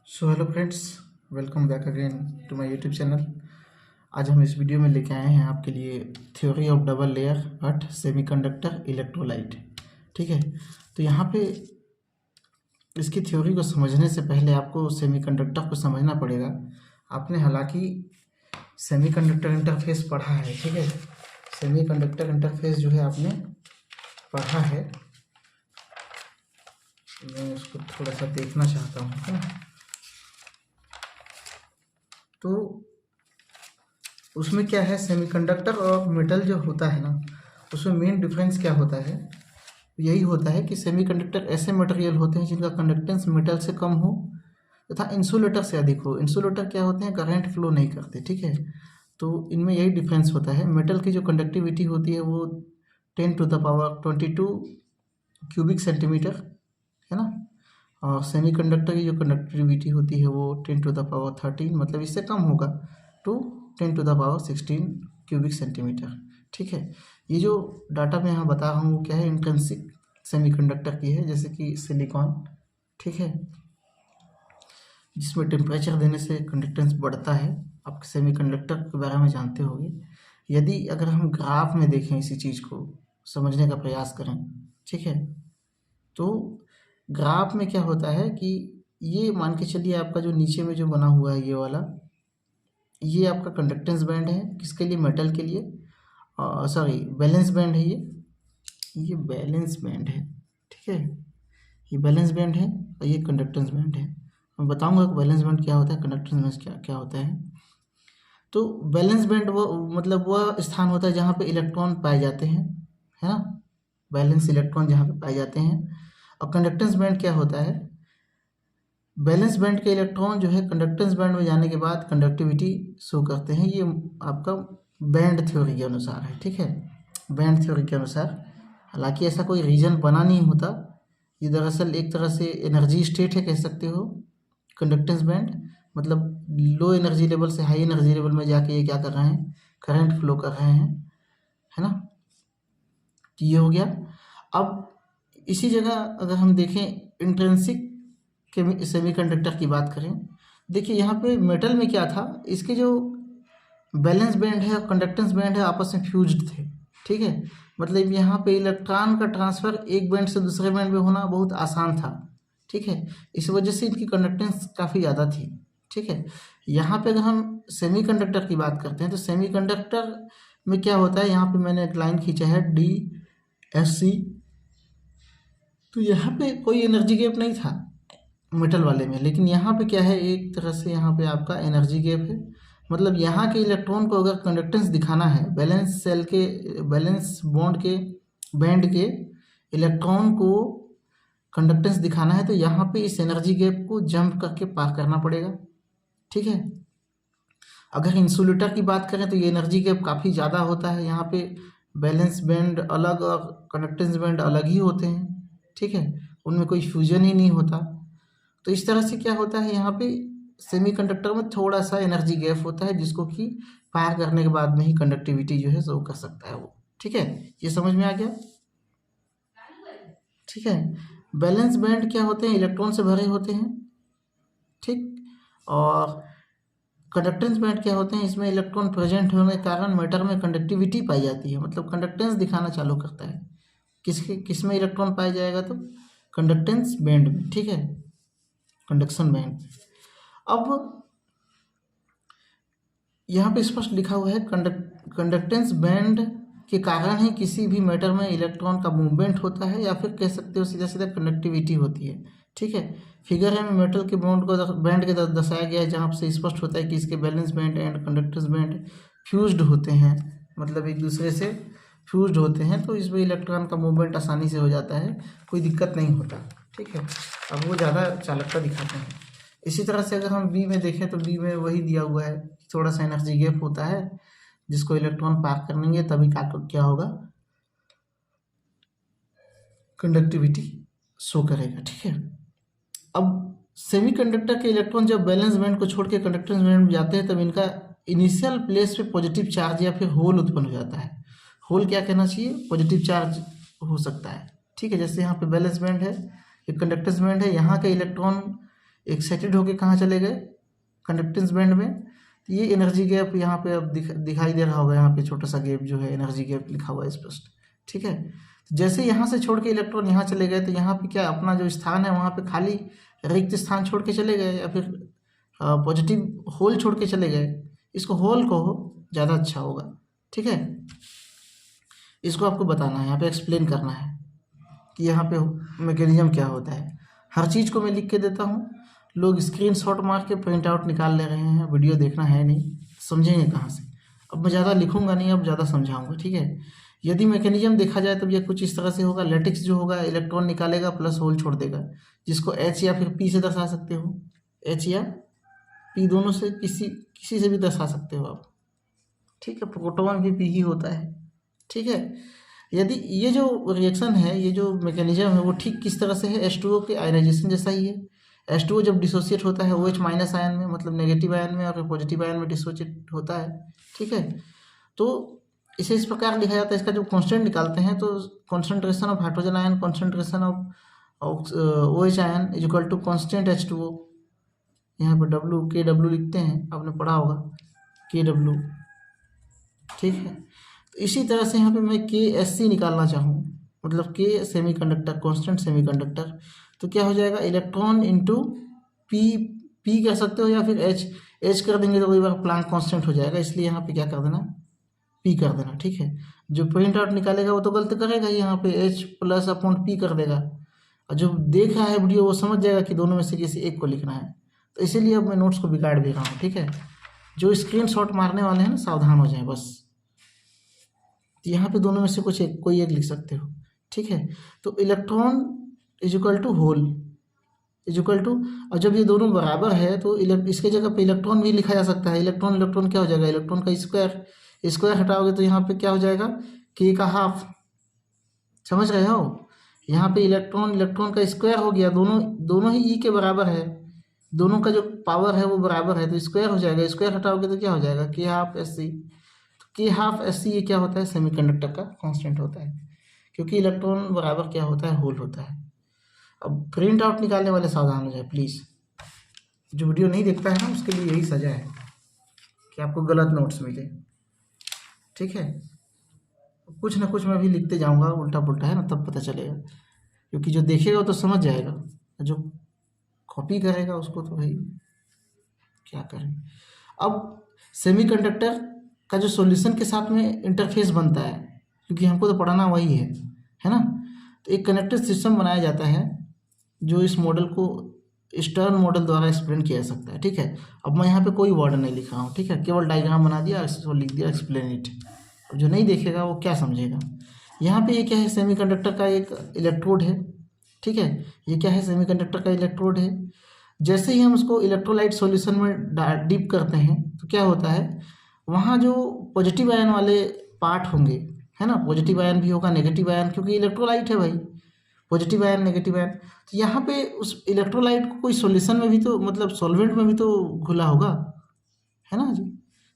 So hello friends, welcome back again to my YouTube channel. आज हम इस video में लेके आए हैं आपके लिए theory of double layer earth semiconductor electrolyte. ठीक है, तो यहाँ पे इसकी थ्योरी को समझने से पहले आपको सेमीकंडक्टर को समझना पड़ेगा। आपने हालांकि सेमीकंडक्टर इंटरफेस पढ़ा है, ठीक है। सेमीकंडक्टर इंटरफेस जो है आपने पढ़ा है, मैं उसको थोड़ा सा देखना चाहता हूँ, है ना। तो उसमें क्या है, सेमीकंडक्टर और मेटल जो होता है ना, उसमें मेन डिफरेंस क्या होता है, यही होता है कि सेमीकंडक्टर ऐसे मटेरियल होते हैं जिनका कंडक्टेंस मेटल से कम हो तथा इंसुलेटर से अधिक हो। इंसुलेटर क्या होते हैं, करंट फ्लो नहीं करते, ठीक है। तो इनमें यही डिफरेंस होता है। मेटल की जो कंडक्टिविटी होती है वो 10⁻22 क्यूबिक सेंटीमीटर है ना, और सेमीकंडक्टर की जो कंडक्टिविटी होती है वो 10⁻13, मतलब इससे कम होगा, टू 10⁻16 क्यूबिक सेंटीमीटर। ठीक है, ये जो डाटा मैं यहाँ बता रहा हूँ वो क्या है, इंट्रिंसिक सेमीकंडक्टर की है, जैसे कि सिलिकॉन, ठीक है, जिसमें टेम्परेचर देने से कंडक्टेंस बढ़ता है। आप सेमीकंडक्टर के बारे में जानते होंगे। यदि अगर हम ग्राफ में देखें, इसी चीज़ को समझने का प्रयास करें, ठीक है, तो ग्राफ में क्या होता है कि ये मान के चलिए आपका जो नीचे में जो बना हुआ है ये वाला, ये आपका कंडक्टेंस बैंड है, किसके लिए, मेटल के लिए, सॉरी बैलेंस बैंड है ये बैलेंस बैंड है, ठीक है, ये बैलेंस बैंड है और ये कंडक्टेंस बैंड है। मैं बताऊंगा कि बैलेंस बैंड क्या होता है, कंडक्टेंस बैंड क्या क्या होता है। तो बैलेंस बैंड वो मतलब वह स्थान होता है जहाँ पे इलेक्ट्रॉन पाए जाते हैं, है ना, बैलेंस इलेक्ट्रॉन जहाँ पे पाए जाते हैं। और कंडक्टेंस बैंड क्या होता है, बैलेंस बैंड के इलेक्ट्रॉन जो है कंडक्टेंस बैंड में जाने के बाद कंडक्टिविटी शो करते हैं। ये आपका बैंड थ्योरी के अनुसार है, ठीक है, बैंड थ्योरी के अनुसार। हालांकि ऐसा कोई रीजन बना नहीं होता, ये दरअसल एक तरह से एनर्जी स्टेट है, कह सकते हो। कंडक्टेंस बैंड मतलब लो एनर्जी लेवल से हाई एनर्जी लेवल में जाके ये क्या कर रहे हैं, करंट फ्लो कर रहे हैं, है ना। तो ये हो गया। अब इसी जगह अगर हम देखें इंट्रिंसिक के सेमीकंडक्टर की बात करें, देखिए यहाँ पे मेटल में क्या था, इसके जो बैलेंस बैंड है और कंडक्टेंस बैंड है आपस में फ्यूज्ड थे, ठीक है। मतलब यहाँ पे इलेक्ट्रॉन का ट्रांसफर एक बैंड से दूसरे बैंड में होना बहुत आसान था, ठीक है। इस वजह से इनकी कंडक्टेंस काफ़ी ज़्यादा थी, ठीक है। यहाँ पे अगर हम सेमीकंडक्टर की बात करते हैं तो सेमीकंडक्टर में क्या होता है, यहाँ पे मैंने एक लाइन खींचा है DSC। तो यहाँ पे कोई एनर्जी गैप नहीं था मेटल वाले में, लेकिन यहाँ पे क्या है, एक तरह से यहाँ पे आपका एनर्जी गैप है। मतलब यहाँ के इलेक्ट्रॉन को अगर कंडक्टेंस दिखाना है, बैलेंस सेल के, बैलेंस बॉन्ड के, बैंड के इलेक्ट्रॉन को कंडक्टेंस दिखाना है, तो यहाँ पे इस एनर्जी गैप को जंप करके पार करना पड़ेगा, ठीक है। अगर इंसुलेटर की बात करें तो ये एनर्जी गैप काफ़ी ज़्यादा होता है, यहाँ पे बैलेंस बैंड अलग और कंडक्टेंस बैंड अलग ही होते हैं, ठीक है, उनमें कोई फ्यूजन ही नहीं होता। तो इस तरह से क्या होता है, यहाँ पे सेमीकंडक्टर में थोड़ा सा एनर्जी गैप होता है, जिसको कि पार करने के बाद में ही कंडक्टिविटी जो है शो कर सकता है वो, ठीक है। ये समझ में आ गया, ठीक है। बैलेंस बैंड क्या होते हैं, इलेक्ट्रॉन से भरे होते हैं, ठीक। और कंडक्टेंस बैंड क्या होते हैं, इसमें इलेक्ट्रॉन प्रेजेंट होने के कारण मेटल में कंडक्टिविटी पाई जाती है, मतलब कंडक्टेंस दिखाना चालू करता है। किस में इलेक्ट्रॉन पाया जाएगा, तो कंडक्टेंस बैंड में, ठीक है, कंडक्शन बैंड। अब यहाँ पे स्पष्ट लिखा हुआ है कंडक्टेंस बैंड के कारण ही किसी भी मेटल में इलेक्ट्रॉन का मूवमेंट होता है, या फिर कह सकते हो सीधा सीधा कंडक्टिविटी होती है, ठीक है। फिगर है में मेटल के बॉन्ड को बैंड के दर्शाया गया है, जहाँ से स्पष्ट होता है कि इसके balance band and conductance band fused होते हैं, मतलब एक दूसरे से फ्यूज्ड होते हैं, तो इसमें इलेक्ट्रॉन का मूवमेंट आसानी से हो जाता है, कोई दिक्कत नहीं होता, ठीक है। अब वो ज़्यादा चालकता दिखाते हैं। इसी तरह से अगर हम बी में देखें तो बी में वही दिया हुआ है, थोड़ा सा एनर्जी गैप होता है, जिसको इलेक्ट्रॉन पार करेंगे तभी क्या होगा, कंडक्टिविटी शो करेगा, ठीक है। अब सेमीकंडक्टर के इलेक्ट्रॉन जब बैलेंस बैंड को छोड़ के कंडक्टेंस बैंड में जाते हैं, तब इनका इनिशियल प्लेस पे पॉजिटिव चार्ज या फिर होल उत्पन्न हो जाता है। होल क्या कहना चाहिए, पॉजिटिव चार्ज हो सकता है, ठीक है। जैसे यहाँ पे बैलेंस बैंड है, एक कंडक्टेंस बैंड है, यहाँ के इलेक्ट्रॉन एक्साइटेड होके कहाँ चले गए, कंडक्टेंस बैंड में। तो ये एनर्जी गैप यहाँ पे अब दिखाई दे रहा होगा, यहाँ पे छोटा सा गैप जो है एनर्जी गैप लिखा हुआ है स्पष्ट, ठीक है। तो जैसे यहाँ से छोड़ के इलेक्ट्रॉन यहाँ चले गए तो यहाँ पे क्या अपना जो स्थान है वहाँ पे खाली रिक्त स्थान छोड़ के चले गए, या फिर पॉजिटिव होल छोड़ के चले गए। इसको होल कहो ज़्यादा अच्छा होगा, ठीक है। इसको आपको बताना है, यहाँ पे एक्सप्लेन करना है कि यहाँ पे मैकेनिज्म क्या होता है। हर चीज़ को मैं लिख के देता हूँ, लोग स्क्रीनशॉट मार के प्रिंट आउट निकाल ले रहे हैं, वीडियो देखना है नहीं, समझेंगे कहाँ से। अब मैं ज़्यादा लिखूंगा नहीं, अब ज़्यादा समझाऊंगा, ठीक है। यदि मैकेनिज्म देखा जाए तो ये कुछ इस तरह से होगा। लैटिक्स जो होगा इलेक्ट्रॉन निकालेगा प्लस होल छोड़ देगा, जिसको एच या फिर पी से दर्शा सकते हो, एच या पी दोनों से किसी से भी दर्शा सकते हो आप, ठीक है। प्रोटॉन भी पी ही होता है, ठीक है। यदि ये जो रिएक्शन है, ये जो मैकेनिज्म है वो ठीक किस तरह से है, H2O के आयनाइजेशन जैसा ही है। H2O जब डिसोसिएट होता है OH माइनस आयन में, मतलब नेगेटिव आयन में, और पॉजिटिव आयन में डिसोसिएट होता है, ठीक है। तो इसे इस प्रकार लिखा जाता है, इसका जो कांस्टेंट निकालते हैं तो concentration of hydrogen ion, concentration of OH ion is equal to constant H2O। यहाँ पर KW लिखते हैं, आपने पढ़ा होगा KW, ठीक है। तो इसी तरह से यहाँ पे मैं KSC निकालना चाहूँ, मतलब K सेमीकंडक्टर, कांस्टेंट सेमीकंडक्टर, तो क्या हो जाएगा, इलेक्ट्रॉन इंटू पी कर सकते हो, या फिर H कर देंगे तो कई बार प्लांक कांस्टेंट हो जाएगा, इसलिए यहाँ पे क्या कर देना, P कर देना, ठीक है। जो प्रिंट आउट निकालेगा वो तो गलत करेगा ही, यहाँ पे H प्लस अपॉन P कर देगा, और जो देख रहा है वीडियो वो समझ जाएगा कि दोनों में से किसी एक को लिखना है। तो इसीलिए अब मैं नोट्स को बिगाड़ भी रहा हूँ, ठीक है। जो स्क्रीनशॉट मारने वाले हैं ना, सावधान हो जाएं बस। तो यहाँ पे दोनों में से कोई एक लिख सकते हो, ठीक है। तो electron is equal to hole is equal to, और जब ये दोनों बराबर है तो इसके जगह पे इलेक्ट्रॉन भी लिखा जा सकता है। इलेक्ट्रॉन क्या हो जाएगा, इलेक्ट्रॉन का स्क्वायर हटाओगे तो यहाँ पे क्या हो जाएगा, K का हाफ, समझ रहे हो। यहाँ पे इलेक्ट्रॉन का स्क्वायर हो गया, दोनों ही E के बराबर है, दोनों का जो पावर है वो बराबर है, तो स्क्वायर हो जाएगा। स्क्वायर हटाओगे तो क्या हो जाएगा, K हाफ SC। तो K हाफ SC ये क्या होता है, सेमीकंडक्टर का कांस्टेंट होता है, क्योंकि इलेक्ट्रॉन बराबर क्या होता है, होल होता है। अब प्रिंट आउट निकालने वाले सावधान हो जाए प्लीज़, जो वीडियो नहीं देखता है ना उसके लिए यही सजा है कि आपको गलत नोट्स मिले, ठीक है। कुछ ना कुछ मैं भी लिखते जाऊंगा उल्टा पुल्टा, है ना, तब पता चलेगा, क्योंकि जो देखेगा तो समझ जाएगा, जो कॉपी करेगा उसको तो भाई क्या करें। अब सेमीकंडक्टर का जो सॉल्यूशन के साथ में इंटरफेस बनता है, क्योंकि हमको तो पढ़ाना वही है ना। तो एक कनेक्टेड सिस्टम बनाया जाता है, जो इस मॉडल को स्टर्न मॉडल द्वारा एक्सप्लेन किया जा सकता है, ठीक है। अब मैं यहाँ पे कोई वर्ड नहीं लिख रहा हूँ, ठीक है, केवल डायग्राम बना दिया, इसको लिख दिया एक्सप्लेन इट। अब जो नहीं देखेगा वो क्या समझेगा। यहाँ पे ये क्या है, सेमीकंडक्टर का एक इलेक्ट्रोड है, ठीक है। ये क्या है, सेमीकंडक्टर का इलेक्ट्रोड है। जैसे ही हम उसको इलेक्ट्रोलाइट सॉल्यूशन में डिप करते हैं तो क्या होता है, वहाँ जो पॉजिटिव आयन वाले पार्ट होंगे, है ना, पॉजिटिव आयन भी होगा, नेगेटिव आयन, क्योंकि इलेक्ट्रोलाइट है भाई, पॉजिटिव आयन नेगेटिव आयन। तो यहाँ पे उस इलेक्ट्रोलाइट को कोई सॉल्यूशन में भी तो, मतलब सॉल्वेंट में भी तो घुला होगा, है ना जी,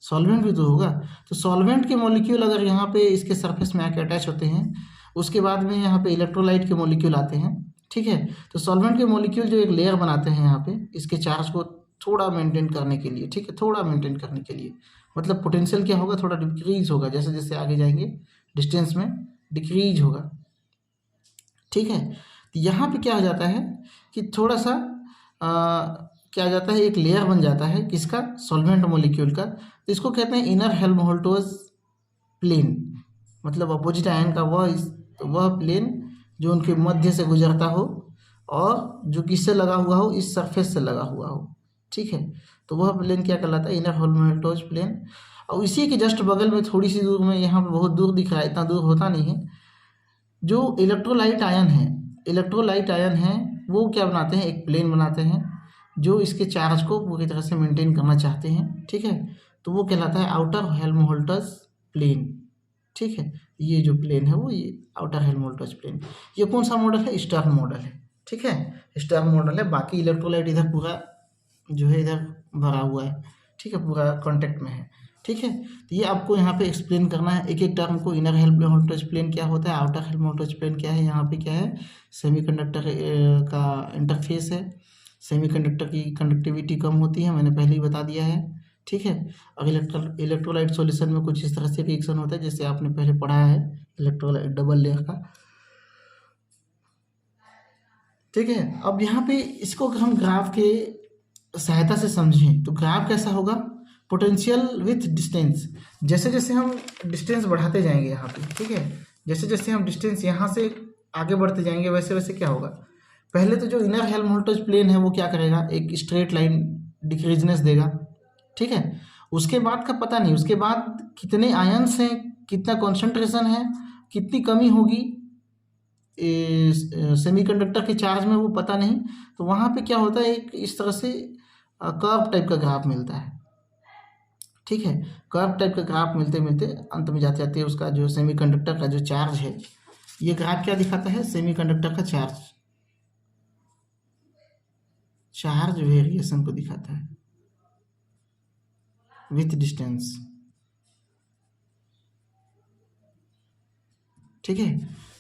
सॉल्वेंट भी तो होगा। तो सॉल्वेंट के मॉलिक्यूल अगर यहाँ पे इसके सरफेस में आके अटैच होते हैं, उसके बाद में यहाँ पे इलेक्ट्रोलाइट के मॉलिक्यूल आते हैं, ठीक है। तो सॉल्वेंट के मॉलिक्यूल जो एक लेयर बनाते हैं यहाँ पे, इसके चार्ज को थोड़ा मेंटेन करने के लिए, ठीक है, थोड़ा मेंटेन करने के लिए, मतलब पोटेंशियल क्या होगा, थोड़ा डिक्रीज होगा, जैसे जैसे आगे जाएंगे डिस्टेंस में डिक्रीज होगा, ठीक है। तो यहाँ पे क्या हो जाता है कि थोड़ा सा क्या जाता है, एक लेयर बन जाता है किसका, सॉल्वेंट मॉलिक्यूल का। तो इसको कहते हैं इनर हेल्महोल्ट्ज़ प्लेन, मतलब अपोजिट आयन का वह प्लेन जो उनके मध्य से गुजरता हो और जो किससे लगा हुआ हो, इस सरफेस से लगा हुआ हो, ठीक है। तो वह प्लेन क्या कहलाता है, इनर हेल्महोल्ट्ज़ प्लेन। और इसी के जस्ट बगल में थोड़ी सी दूर में, यहाँ पे बहुत दूर दिख रहा है, इतना दूर होता नहीं है, जो इलेक्ट्रोलाइट आयन है वो क्या बनाते हैं, एक प्लेन बनाते हैं जो इसके चार्ज को पूरी तरह से मेंटेन करना चाहते हैं, ठीक है। तो वो कहलाता है आउटर हेल्महोल्ट्ज़ प्लेन, ठीक है। ये जो प्लेन है वो ये आउटर हेल्महोल्ट्ज़ प्लेन। ये कौन सा मॉडल है, स्टर्न मॉडल है, ठीक है, स्टर्न मॉडल है। बाकी इलेक्ट्रोलाइट इधर पूरा जो है इधर भरा हुआ है, ठीक है, पूरा कॉन्टेक्ट में है, ठीक है। तो ये आपको यहाँ पे एक्सप्लेन करना है एक एक टर्म को। इनर हेल्महोल्ट्ज़ प्लेन क्या होता है, आउटर हेल्महोल्ट्ज़ प्लेन क्या है, यहाँ पे क्या है, सेमीकंडक्टर का इंटरफेस है, सेमीकंडक्टर की कंडक्टिविटी कम होती है, मैंने पहले ही बता दिया है। ठीक है, और इलेक्ट्रोलाइट सॉल्यूशन में कुछ इस तरह से रिएक्शन होता है जैसे आपने पहले पढ़ा है इलेक्ट्रोलाइट डबल लेयर का। ठीक है, अब यहाँ पे इसको अगर हम ग्राफ के सहायता से समझें तो ग्राफ कैसा होगा, पोटेंशियल विथ डिस्टेंस। जैसे जैसे हम डिस्टेंस बढ़ाते जाएंगे यहाँ पे, ठीक है, जैसे जैसे हम डिस्टेंस यहाँ से आगे बढ़ते जाएंगे वैसे वैसे क्या होगा, पहले तो जो इनर हेल्महोल्ट्ज़ प्लेन है वो क्या करेगा, एक स्ट्रेट लाइन डिक्रीजनेस देगा। ठीक है, उसके बाद का पता नहीं, उसके बाद कितने आयन्स हैं, कितना कॉन्सेंट्रेशन है, कितनी कमी होगी सेमीकंडक्टर के चार्ज में वो पता नहीं। तो वहाँ पे क्या होता है, एक इस तरह से कर्व टाइप का ग्राफ मिलता है। ठीक है, कर्व टाइप का ग्राफ मिलते मिलते अंत में जाते जाते उसका जो सेमीकंडक्टर का जो चार्ज है, ये ग्राफ क्या दिखाता है, सेमीकंडक्टर का चार्ज वेरिएशन को दिखाता है विथ डिस्टेंस। ठीक है,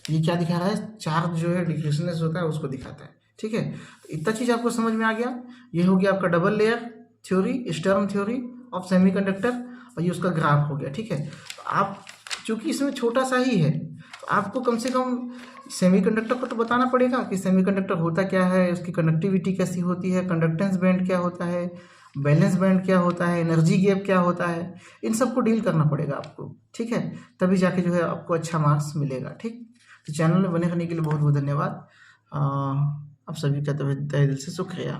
ये क्या दिखा रहा है, चार्ज जो है डिक्रीजनेस होता है उसको दिखाता है। ठीक है, इतना चीज़ आपको समझ में आ गया। ये हो गया आपका double layer theory, Stern theory of semiconductor, और ये उसका ग्राफ हो गया। ठीक है, तो आप चूंकि इसमें छोटा सा ही है तो आपको कम से कम सेमीकंडक्टर को तो बताना पड़ेगा कि सेमीकंडक्टर होता क्या है, उसकी कंडक्टिविटी कैसी होती है, कंडक्टेंस बैंड क्या होता है, बैलेंस बैंड क्या होता है, एनर्जी गैप क्या होता है, इन सब को डील करना पड़ेगा आपको। ठीक है, तभी जाके जो है आपको अच्छा मार्क्स मिलेगा। ठीक, तो चैनल में बने रहने के लिए बहुत बहुत धन्यवाद। आप सभी का तहे दिल से शुक्रिया।